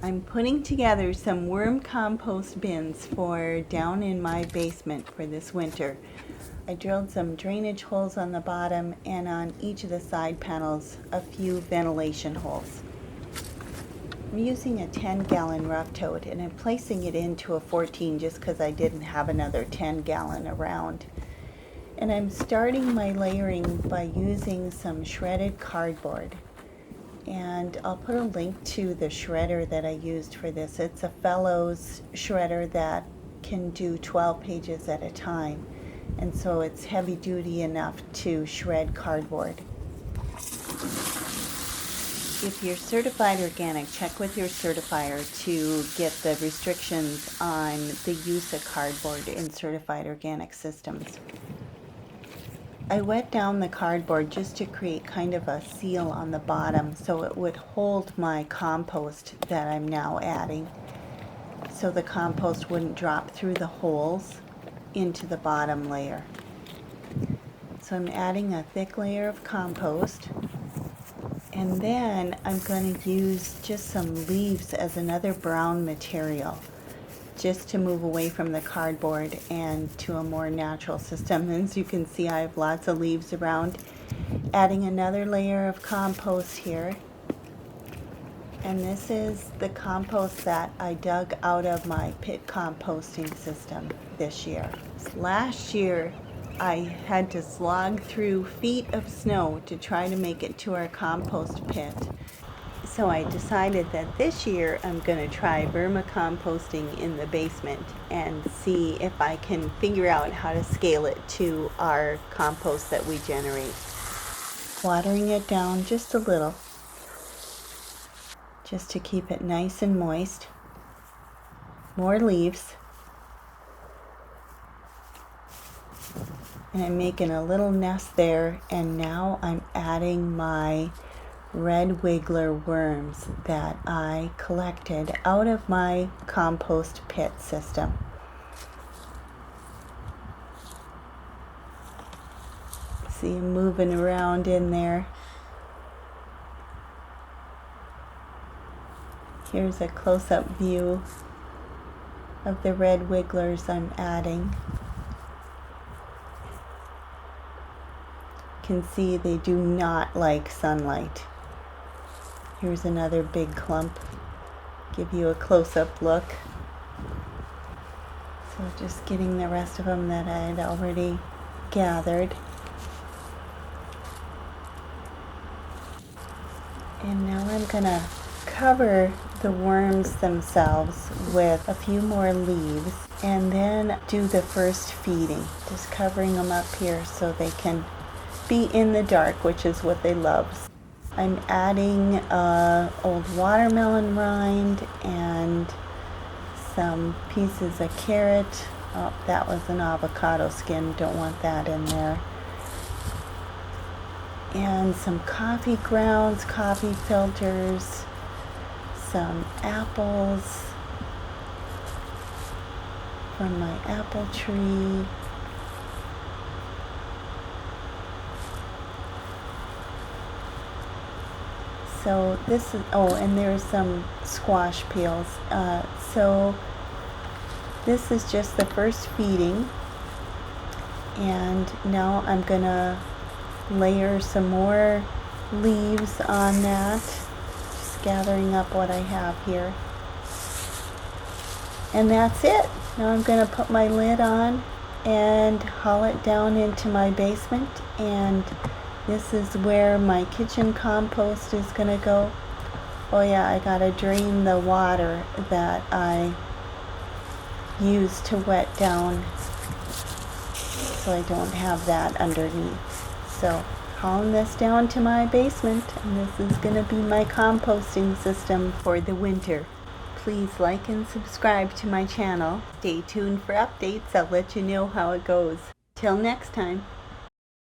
I'm putting together some worm compost bins for down in my basement for this winter. I drilled some drainage holes on the bottom and on each of the side panels a few ventilation holes. I'm using a 10-gallon rough tote and I'm placing it into a 14 just because I didn't have another 10-gallon around. And I'm starting my layering by using some shredded cardboard. And I'll put a link to the shredder that I used for this. It's a Fellows shredder that can do 12 pages at a time. And so it's heavy duty enough to shred cardboard. If you're certified organic, check with your certifier to get the restrictions on the use of cardboard in certified organic systems. I wet down the cardboard just to create kind of a seal on the bottom so it would hold my compost that I'm now adding, so the compost wouldn't drop through the holes into the bottom layer. So I'm adding a thick layer of compost, and then I'm going to use just some leaves as another brown material, just to move away from the cardboard and to a more natural system. As you can see, I have lots of leaves around. Adding another layer of compost here. And this is the compost that I dug out of my pit composting system this year. Last year, I had to slog through feet of snow to try to make it to our compost pit. So I decided that this year I'm going to try vermicomposting in the basement and see if I can figure out how to scale it to our compost that we generate. Watering it down just a little, just to keep it nice and moist. More leaves. And I'm making a little nest there, and now I'm adding my red wiggler worms that I collected out of my compost pit system. See them moving around in there. Here's a close-up view of the red wigglers I'm adding. You can see they do not like sunlight. Here's another big clump. Give you a close-up look. So just getting the rest of them that I had already gathered. And now I'm gonna cover the worms themselves with a few more leaves and then do the first feeding. Just covering them up here so they can be in the dark, which is what they love. I'm adding old watermelon rind and some pieces of carrot. Oh, that was an avocado skin, don't want that in there. And some coffee grounds, coffee filters, some apples from my apple tree. So this is, oh, and there's some squash peels. So this is just the first feeding. And now I'm gonna layer some more leaves on that. Just gathering up what I have here. And that's it. Now I'm gonna put my lid on and haul it down into my basement, and this is where my kitchen compost is going to go. Oh yeah, I got to drain the water that I used to wet down so I don't have that underneath. So hauling this down to my basement, and this is going to be my composting system for the winter. Please like and subscribe to my channel. Stay tuned for updates. I'll let you know how it goes. Till next time.